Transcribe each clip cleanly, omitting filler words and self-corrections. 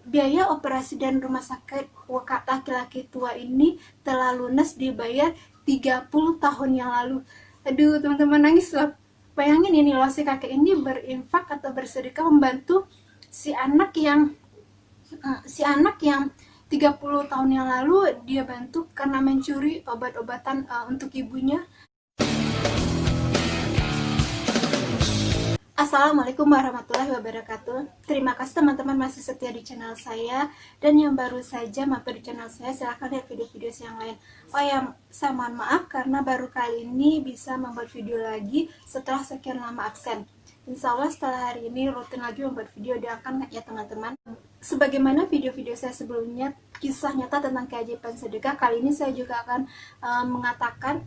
biaya operasi dan rumah sakit laki-laki tua ini telah lunas dibayar 30 tahun yang lalu. Aduh, teman-teman, nangis loh. Bayangin ini loh, si kakek ini berinfak atau bersedekah membantu si anak yang si anak yang 30 tahun yang lalu dia bantu karena mencuri obat-obatan untuk ibunya. Assalamualaikum warahmatullahi wabarakatuh. Terima kasih teman-teman masih setia di channel saya, dan yang baru saja mampir di channel saya silahkan lihat video-video yang lain. Oh ya, saya mohon maaf karena baru kali ini bisa membuat video lagi setelah sekian lama absen. Insya Allah setelah hari ini rutin lagi membuat video, doakan ya teman-teman. Sebagaimana video-video saya sebelumnya, kisah nyata tentang keajaiban sedekah, kali ini saya juga akan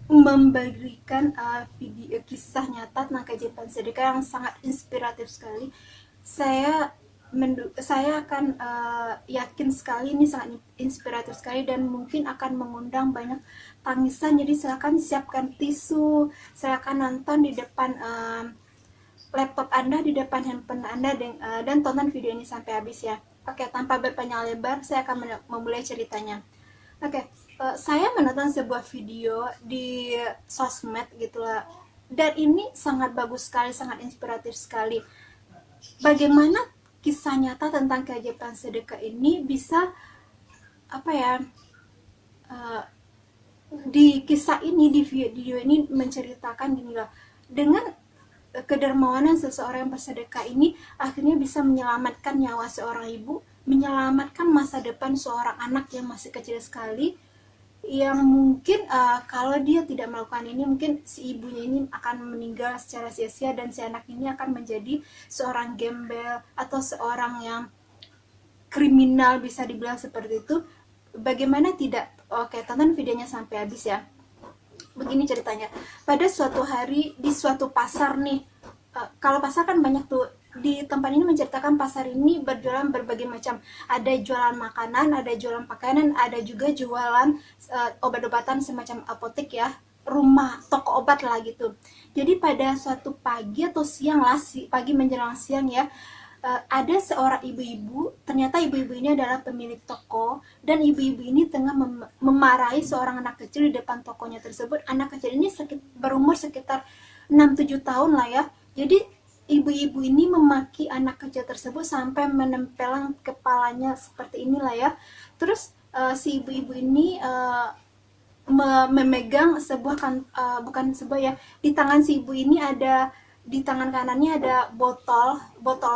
memberikan video kisah nyata tentang keajaiban sedekah yang sangat inspiratif sekali. Saya akan yakin sekali ini sangat inspiratif sekali dan mungkin akan mengundang banyak tangisan. Jadi silakan siapkan tisu, silakan nonton di depan laptop Anda, di depan handphone Anda, dan tonton video ini sampai habis ya. Oke, tanpa berpanjang lebar, saya akan memulai ceritanya. Oke, saya menonton sebuah video di sosmed gitu lah, dan ini sangat bagus sekali, sangat inspiratif sekali. Bagaimana kisah nyata tentang keajaiban sedekah ini bisa di kisah ini, di video ini menceritakan gini loh, dengan kedermawanan seseorang yang bersedekah ini akhirnya bisa menyelamatkan nyawa seorang ibu, menyelamatkan masa depan seorang anak yang masih kecil sekali, yang mungkin kalau dia tidak melakukan ini, mungkin si ibunya ini akan meninggal secara sia-sia dan si anak ini akan menjadi seorang gembel atau seorang yang kriminal, bisa dibilang seperti itu. Bagaimana tidak? Oke, tonton videonya sampai habis ya. Begini ceritanya, pada suatu hari di suatu pasar nih, kalau pasar kan banyak tuh, di tempat ini menceritakan pasar ini berjualan berbagai macam, ada jualan makanan, ada jualan pakaian, ada juga jualan obat-obatan semacam apotek ya, rumah toko obat lah gitu. Jadi pada suatu pagi atau siang lah, pagi menjelang siang ya, ada seorang ibu-ibu, ternyata ibu-ibu ini adalah pemilik toko, dan ibu-ibu ini tengah memarahi seorang anak kecil di depan tokonya tersebut. Anak kecil ini berumur sekitar 6-7 tahun lah ya. Jadi ibu-ibu ini memaki anak kecil tersebut sampai menempelkan kepalanya seperti inilah ya. Terus si ibu-ibu ini memegang sebuah bukan sebuah ya, di tangan si ibu ini ada, di tangan kanannya ada botol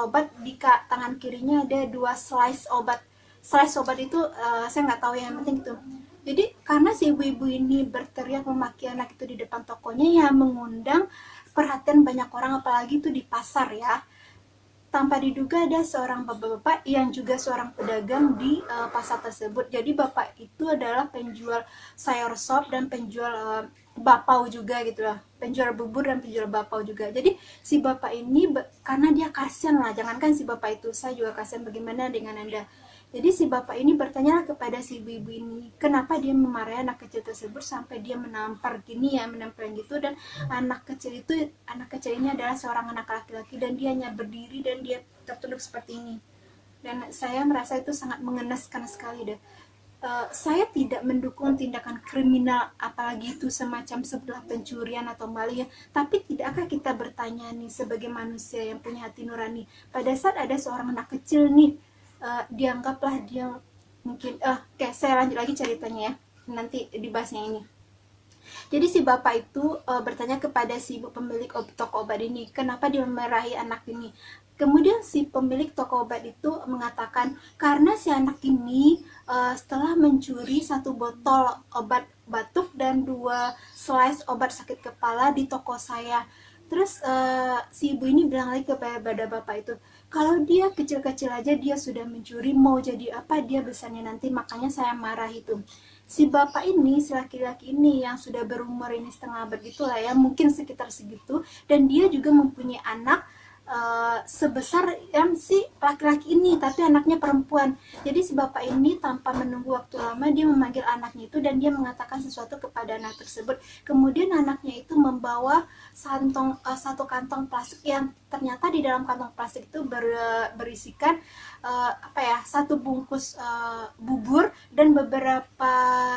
obat, di tangan kirinya ada 2 slice obat. Slice obat itu saya nggak tahu ya, yang penting itu. Jadi karena si ibu-ibu ini berteriak memaki anak itu di depan tokonya, ya mengundang perhatian banyak orang, apalagi itu di pasar ya. Tanpa diduga ada seorang bapak-bapak yang juga seorang pedagang di pasar tersebut. Jadi bapak itu adalah penjual sayur sop dan penjual bapau juga gitu lah, penjual bubur dan penjual bapau juga. Jadi si bapak ini karena dia kasihan lah, jangankan si bapak itu, saya juga kasihan, bagaimana dengan Anda. Jadi si bapak ini bertanya kepada si ibu-ibu ini, kenapa dia memarahi anak kecil tersebut sampai dia menampar gini ya, menempel gitu. Dan anak kecil ini adalah seorang anak laki-laki, dan dia hanya berdiri dan dia tertunduk seperti ini. Dan saya merasa itu sangat mengenaskan sekali deh. Saya tidak mendukung tindakan kriminal, apalagi itu semacam sebelah pencurian atau maling ya. Tapi tidakkah kita bertanya nih, sebagai manusia yang punya hati nurani, pada saat ada seorang anak kecil nih, dianggaplah dia mungkin oke, saya lanjut lagi ceritanya ya, nanti dibahasnya ini. Jadi si bapak itu bertanya kepada si ibu pemilik toko obat ini, kenapa dia memarahi anak ini. Kemudian si pemilik toko obat itu mengatakan, karena si anak ini setelah mencuri 1 botol obat batuk dan 2 slice obat sakit kepala di toko saya. Terus si ibu ini bilang lagi kepada bapak itu, kalau dia kecil-kecil aja dia sudah mencuri, mau jadi apa dia besarnya nanti, makanya saya marah itu. Si bapak ini, si laki-laki ini yang sudah berumur ini setengah abad gitulah ya, mungkin sekitar segitu, dan dia juga mempunyai anak sebesar yang si laki-laki ini, tapi anaknya perempuan. Jadi si bapak ini tanpa menunggu waktu lama dia memanggil anaknya itu dan dia mengatakan sesuatu kepada anak tersebut. Kemudian anaknya itu membawa satu kantong plastik yang ternyata di dalam kantong plastik itu berisikan satu bungkus bubur dan beberapa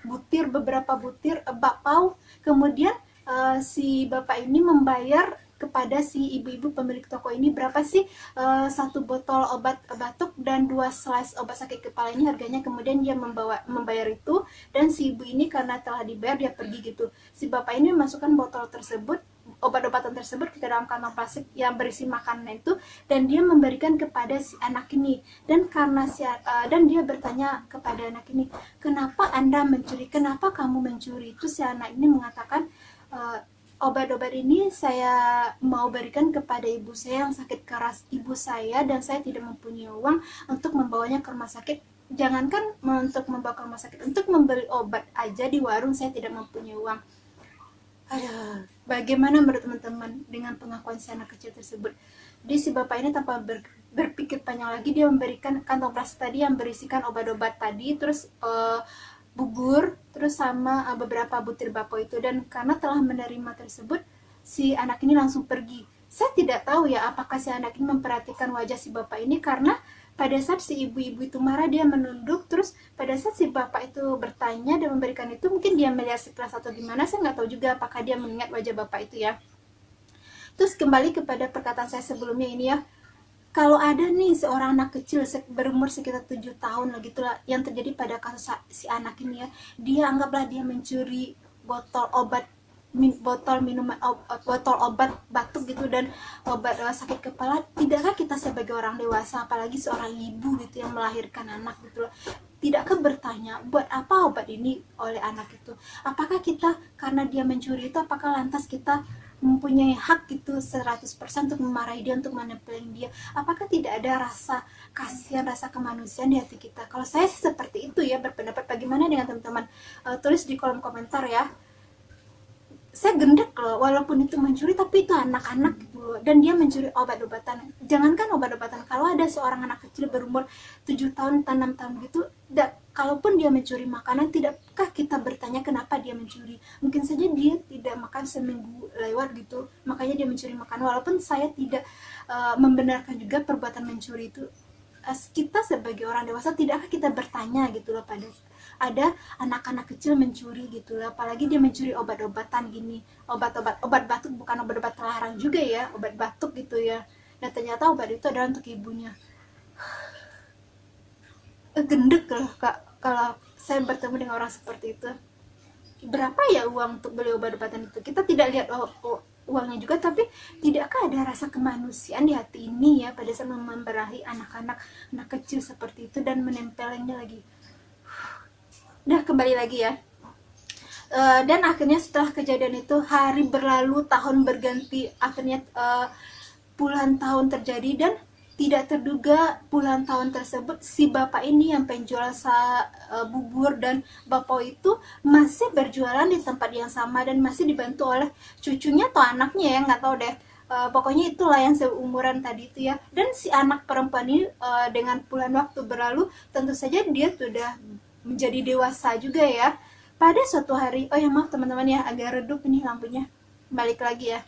butir bakpao. Kemudian si bapak ini membayar kepada si ibu-ibu pemilik toko ini berapa sih satu botol obat batuk dan 2 slice obat sakit kepala ini harganya. Kemudian dia membayar itu, dan si ibu ini karena telah dibayar dia pergi gitu. Si bapak ini memasukkan botol tersebut, obat-obatan tersebut ke dalam kantong plastik yang berisi makanan itu, dan dia memberikan kepada si anak ini. Dan karena dan dia bertanya kepada anak ini, kenapa Anda mencuri, kenapa kamu mencuri? Itu si anak ini mengatakan, obat-obat ini saya mau berikan kepada ibu saya yang sakit keras ibu saya, dan saya tidak mempunyai uang untuk membawanya ke rumah sakit. Jangankan untuk membawa ke rumah sakit, untuk membeli obat aja di warung saya tidak mempunyai uang. Aduh, bagaimana menurut teman-teman dengan pengakuan si anak kecil tersebut? Jadi si bapak ini tanpa berpikir panjang lagi, dia memberikan kantong plastik tadi yang berisikan obat-obat tadi, terus bubur, terus sama beberapa butir bakpao itu. Dan karena telah menerima tersebut, si anak ini langsung pergi. Saya tidak tahu ya apakah si anak ini memperhatikan wajah si bapak ini, karena pada saat si ibu-ibu itu marah dia menunduk, terus pada saat si bapak itu bertanya dan memberikan itu, mungkin dia melihat sekilas atau gimana, saya nggak tahu juga apakah dia mengingat wajah bapak itu ya. Terus kembali kepada perkataan saya sebelumnya ini ya, kalau ada nih seorang anak kecil berumur sekitar 7 tahun lah gitulah yang terjadi pada kasus si anak ini ya, dia anggaplah dia mencuri botol obat batuk gitu dan obat sakit kepala. Tidakkah kita sebagai orang dewasa, apalagi seorang ibu gitu yang melahirkan anak gitu loh, tidakkah bertanya buat apa obat ini oleh anak itu? Apakah kita karena dia mencuri itu, apakah lantas kita mempunyai hak gitu 100% untuk memarahi dia, untuk menempelin dia? Apakah tidak ada rasa kasihan, rasa kemanusiaan di hati kita? Kalau saya seperti itu ya berpendapat. Bagaimana dengan teman-teman? Tulis di kolom komentar ya. Saya gendek loh, walaupun itu mencuri, tapi itu anak-anak gitu loh, dan dia mencuri obat-obatan. Jangankan obat-obatan, kalau ada seorang anak kecil berumur 7 tahun, 6 tahun gitu, kalaupun dia mencuri makanan, tidakkah kita bertanya kenapa dia mencuri? Mungkin saja dia tidak makan seminggu lewat gitu, makanya dia mencuri makanan. Walaupun saya tidak membenarkan juga perbuatan mencuri itu, kita sebagai orang dewasa tidakkah kita bertanya gitu loh, pada ada anak-anak kecil mencuri gitu loh, apalagi dia mencuri obat-obatan gini, obat batuk, bukan obat-obat terlarang juga ya, obat batuk gitu ya, dan ternyata obat itu adalah untuk ibunya. Gendek loh kak kalau saya bertemu dengan orang seperti itu. Berapa ya uang untuk beli obat-obatan itu? Kita tidak lihat uangnya juga, tapi tidakkah ada rasa kemanusiaan di hati ini ya pada saat memberahi anak-anak kecil seperti itu dan menempelnya lagi. Udah, kembali lagi ya. Dan akhirnya setelah kejadian itu, hari berlalu, tahun berganti, akhirnya puluhan tahun terjadi, dan tidak terduga puluhan tahun tersebut si bapak ini yang penjual bubur dan bakpao itu masih berjualan di tempat yang sama dan masih dibantu oleh cucunya atau anaknya ya, nggak tahu deh. Pokoknya itulah yang seumuran tadi itu ya. Dan si anak perempuan ini dengan puluhan waktu berlalu, tentu saja dia sudah menjadi dewasa juga ya. Pada suatu hari, oh ya maaf teman-teman ya, agak redup ini lampunya, balik lagi ya.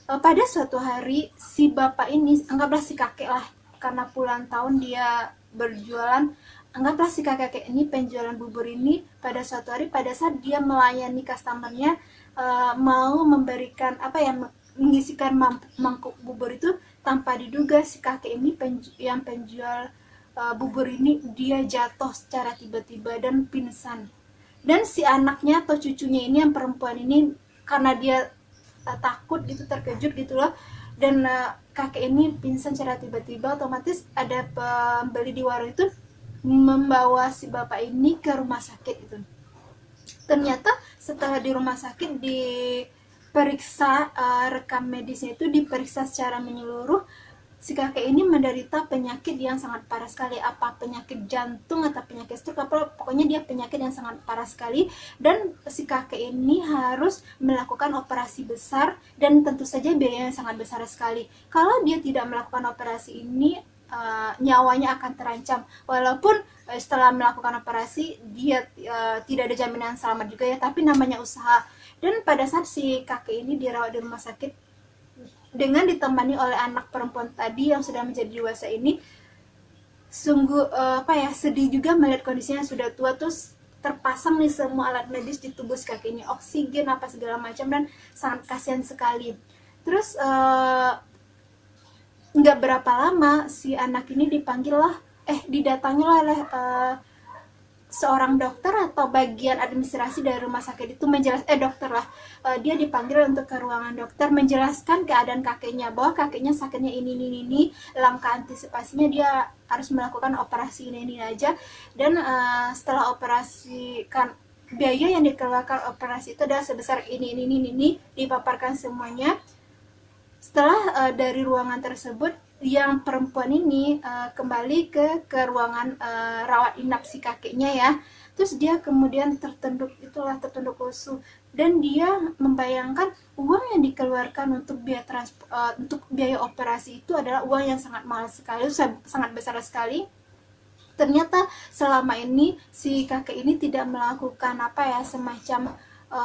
Pada suatu hari si bapak ini, anggaplah si kakek lah, karena puluhan tahun dia berjualan, anggaplah si kakek ini penjualan bubur ini, pada suatu hari pada saat dia melayani customernya, mau memberikan mengisikan mangkuk bubur itu, tanpa diduga si kakek ini yang penjual bubur ini dia jatuh secara tiba-tiba dan pingsan. Dan si anaknya atau cucunya ini yang perempuan ini, karena dia takut gitu, terkejut gitu loh, dan kakek ini pingsan secara tiba-tiba, otomatis ada pembeli di warung itu membawa si bapak ini ke rumah sakit itu. Ternyata setelah di rumah sakit diperiksa, rekam medisnya itu diperiksa secara menyeluruh, si kakek ini menderita penyakit yang sangat parah sekali, apa penyakit jantung atau penyakit stroke, apa pokoknya dia penyakit yang sangat parah sekali, dan si kakek ini harus melakukan operasi besar dan tentu saja biayanya sangat besar sekali. Kalau dia tidak melakukan operasi ini, nyawanya akan terancam. Walaupun setelah melakukan operasi dia tidak ada jaminan selamat juga ya, tapi namanya usaha. Dan pada saat si kakek ini dirawat di rumah sakit dengan ditemani oleh anak perempuan tadi yang sudah menjadi dewasa ini, sungguh sedih juga melihat kondisinya sudah tua, terus terpasang nih semua alat medis di tubuh si kakek ini, oksigen apa segala macam, dan sangat kasihan sekali. Terus nggak berapa lama si anak ini didatangi oleh seorang dokter atau bagian administrasi dari rumah sakit itu dia dipanggil untuk ke ruangan dokter menjelaskan keadaan kakeknya, bahwa kakeknya sakitnya ini, langkah antisipasinya dia harus melakukan operasi ini aja, dan setelah operasi kan biaya yang dikeluarkan operasi itu adalah sebesar ini, dipaparkan semuanya. Setelah dari ruangan tersebut, yang perempuan ini kembali ke ruangan rawat inap si kakeknya ya. Terus dia kemudian tertunduk lesu, dan dia membayangkan uang yang dikeluarkan untuk biaya operasi itu adalah uang yang sangat mahal sekali, sangat besar sekali. Ternyata selama ini si kakek ini tidak melakukan semacam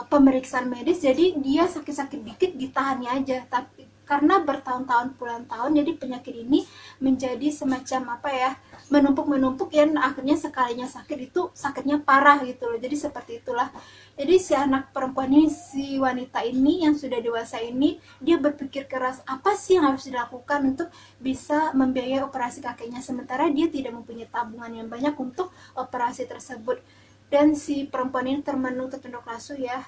pemeriksaan medis, jadi dia sakit-sakit dikit ditahannya aja, tapi karena bertahun-tahun puluhan tahun, jadi penyakit ini menjadi semacam menumpuk yang akhirnya sekalinya sakit itu sakitnya parah gitu loh. Jadi seperti itulah. Jadi si anak perempuan ini, si wanita ini yang sudah dewasa ini, dia berpikir keras apa sih yang harus dilakukan untuk bisa membiayai operasi kakeknya, sementara dia tidak mempunyai tabungan yang banyak untuk operasi tersebut. Dan si perempuan ini tertunduk lesu ya.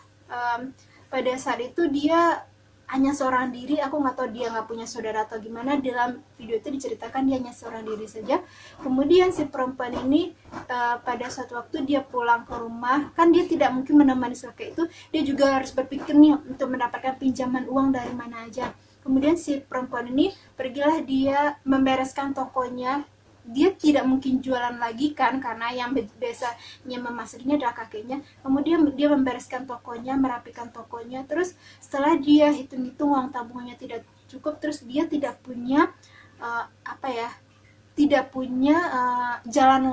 Pada saat itu dia hanya seorang diri, aku nggak tahu dia nggak punya saudara atau gimana. Dalam video itu diceritakan dia hanya seorang diri saja. Kemudian si perempuan ini pada suatu waktu dia pulang ke rumah, kan dia tidak mungkin menemani kakek itu, dia juga harus berpikir nih untuk mendapatkan pinjaman uang dari mana aja. Kemudian si perempuan ini pergilah dia membereskan tokonya. Dia tidak mungkin jualan lagi kan, karena yang biasanya memasarnya adalah kakeknya. Kemudian dia membereskan tokonya, merapikan tokonya. Terus setelah dia hitung-hitung uang tabungannya tidak cukup, terus dia tidak punya jalan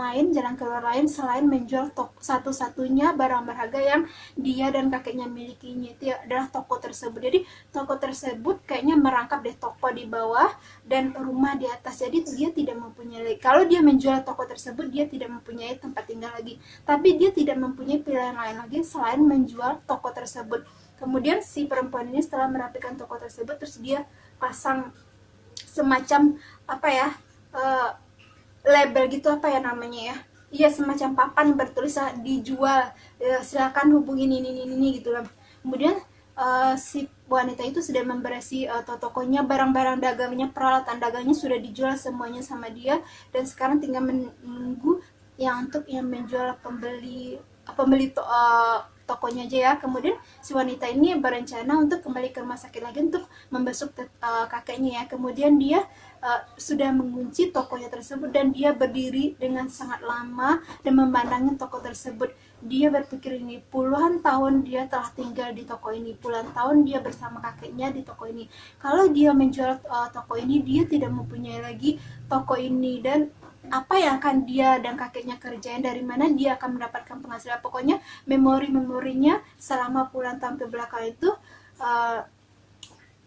keluar lain selain menjual satu-satunya barang berharga yang dia dan kakeknya milikinya, itu adalah toko tersebut. Jadi toko tersebut kayaknya merangkap toko di bawah dan rumah di atas, jadi dia tidak mempunyai, kalau dia menjual toko tersebut dia tidak mempunyai tempat tinggal lagi, tapi dia tidak mempunyai pilihan lain lagi selain menjual toko tersebut. Kemudian si perempuan ini setelah merapikan toko tersebut, terus dia pasang semacam label gitu, iya semacam papan bertulis dijual, silakan hubungi ini gitu lah. Kemudian si wanita itu sudah memberesi tokonya, barang-barang dagangnya, peralatan dagangnya sudah dijual semuanya sama dia, dan sekarang tinggal menunggu yang menjual pembeli tokonya aja ya. Kemudian si wanita ini berencana untuk kembali ke rumah sakit lagi untuk membesuk kakeknya ya. Kemudian dia sudah mengunci tokonya tersebut, dan dia berdiri dengan sangat lama dan memandangi toko tersebut. Dia berpikir ini puluhan tahun dia telah tinggal di toko ini, puluhan tahun dia bersama kakeknya di toko ini. Kalau dia menjual toko ini, dia tidak mempunyai lagi toko ini, dan apa yang akan dia dan kakeknya kerjain, dari mana dia akan mendapatkan penghasilan. Pokoknya memori-memorinya selama puluhan tahun ke belakang itu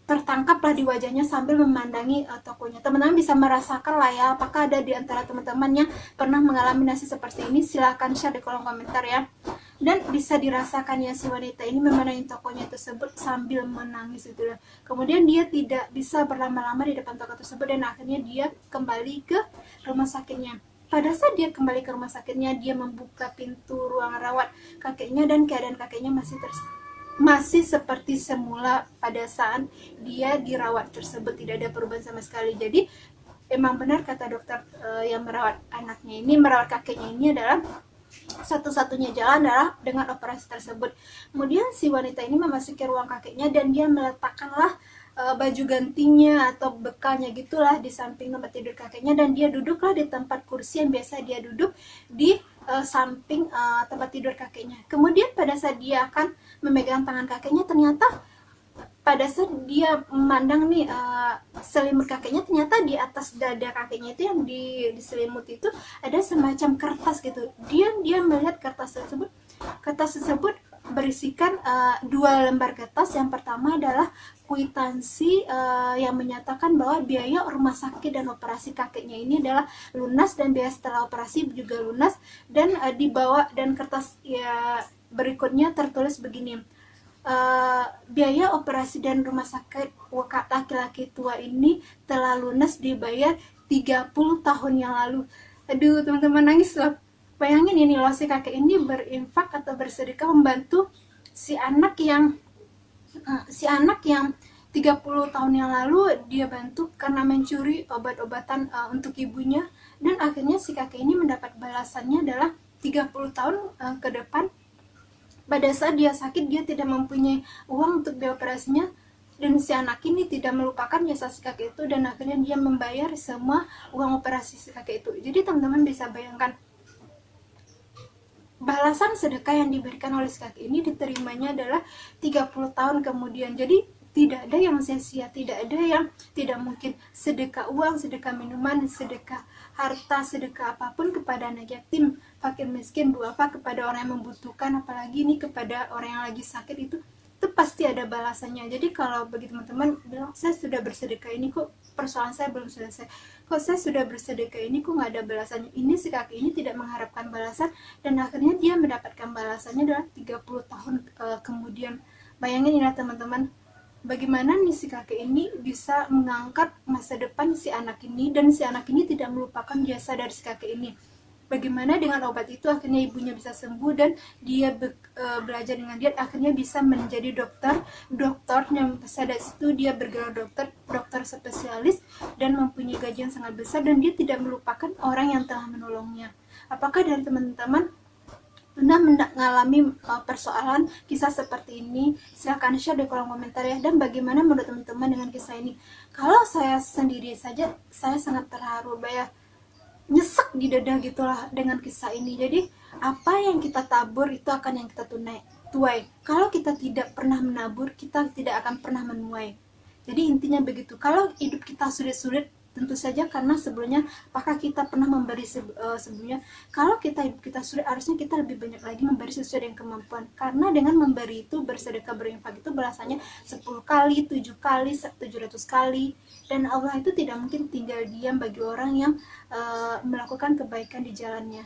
tertangkaplah di wajahnya sambil memandangi tokonya. Teman-teman bisa merasakan lah ya, apakah ada di antara teman-teman yang pernah mengalami nasib seperti ini? Silahkan share di kolom komentar ya. Dan bisa dirasakan ya, si wanita ini memandangi tokonya tersebut sambil menangis gitu. Kemudian dia tidak bisa berlama-lama di depan toko tersebut, dan akhirnya dia kembali ke rumah sakitnya. Pada saat dia kembali ke rumah sakitnya, dia membuka pintu ruang rawat kakeknya, dan keadaan kakeknya masih seperti semula pada saat dia dirawat tersebut, tidak ada perubahan sama sekali. Jadi emang benar kata dokter yang merawat kakeknya ini adalah satu-satunya jalan adalah dengan operasi tersebut. Kemudian si wanita ini memasuki ruang kakeknya, dan dia meletakkanlah baju gantinya atau bekalnya gitulah di samping tempat tidur kakeknya, dan dia duduklah di tempat kursi yang biasa dia duduk di samping tempat tidur kakeknya. Kemudian pada saat dia akan memegang tangan kakeknya, ternyata pada saat dia memandang nih selimut kakeknya, ternyata di atas dada kakeknya itu yang di selimut itu ada semacam kertas gitu. Dia melihat kertas tersebut berisikan 2 lembar kertas. Yang pertama adalah kwitansi yang menyatakan bahwa biaya rumah sakit dan operasi kakeknya ini adalah lunas, dan biaya setelah operasi juga lunas. Dan dibawa, dan kertas ya berikutnya tertulis begini: biaya operasi dan rumah sakit laki-laki tua ini telah lunas dibayar 30 tahun yang lalu. Aduh, teman-teman, nangis loh. Bayangin ini loh, si kakek ini berinfak atau bersedekah membantu si anak yang 30 tahun yang lalu dia bantu karena mencuri obat-obatan untuk ibunya, dan akhirnya si kakek ini mendapat balasannya adalah 30 tahun ke depan. Pada saat dia sakit, dia tidak mempunyai uang untuk biaya operasinya, dan si anak ini tidak melupakan jasa si kakek itu, dan akhirnya dia membayar semua uang operasi si kakek itu. Jadi teman-teman bisa bayangkan, balasan sedekah yang diberikan oleh si kakek ini diterimanya adalah 30 tahun kemudian. Jadi tidak ada yang sia-sia, tidak ada yang tidak mungkin. Sedekah uang, sedekah minuman, sedekah harta, sedekah apapun kepada anak yatim, fakir miskin, duafa kepada orang yang membutuhkan, apalagi ini kepada orang yang lagi sakit, itu pasti ada balasannya. Jadi kalau bagi teman-teman bilang, saya sudah bersedekah ini kok persoalan saya belum selesai, kok saya sudah bersedekah ini kok nggak ada balasannya, ini si kakek ini tidak mengharapkan balasan, dan akhirnya dia mendapatkan balasannya adalah 30 tahun kemudian. Bayangin ya teman-teman, bagaimana nih si kakek ini bisa mengangkat masa depan si anak ini, dan si anak ini tidak melupakan jasa dari si kakek ini. Bagaimana dengan obat itu akhirnya ibunya bisa sembuh, dan dia belajar dengan dia, akhirnya bisa menjadi dokter yang pada situ dia bergelar dokter spesialis dan mempunyai gaji yang sangat besar, dan dia tidak melupakan orang yang telah menolongnya. Apakah dari teman-teman pernah mengalami persoalan kisah seperti ini? Silahkan share di kolom komentar ya. Dan bagaimana menurut teman-teman dengan kisah ini? Kalau saya sendiri saja, saya sangat terharu, nyesek di dada gitulah dengan kisah ini. Jadi apa yang kita tabur itu akan yang kita tuai. Kalau kita tidak pernah menabur, kita tidak akan pernah menuai. Jadi intinya begitu. Kalau hidup kita sulit-sulit, tentu saja karena sebelumnya apakah kita pernah memberi sebelumnya. Kalau hidup kita sulit, harusnya kita lebih banyak lagi memberi sesuai dengan kemampuan. Karena dengan memberi itu, bersedekah, berinfak itu balasannya 10 kali, 7 kali, 700 kali. Dan Allah itu tidak mungkin tinggal diam bagi orang yang melakukan kebaikan di jalannya.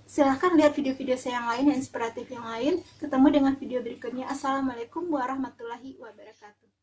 Silahkan lihat video-video saya yang lain yang inspiratif yang lain. Ketemu dengan video berikutnya. Assalamualaikum warahmatullahi wabarakatuh.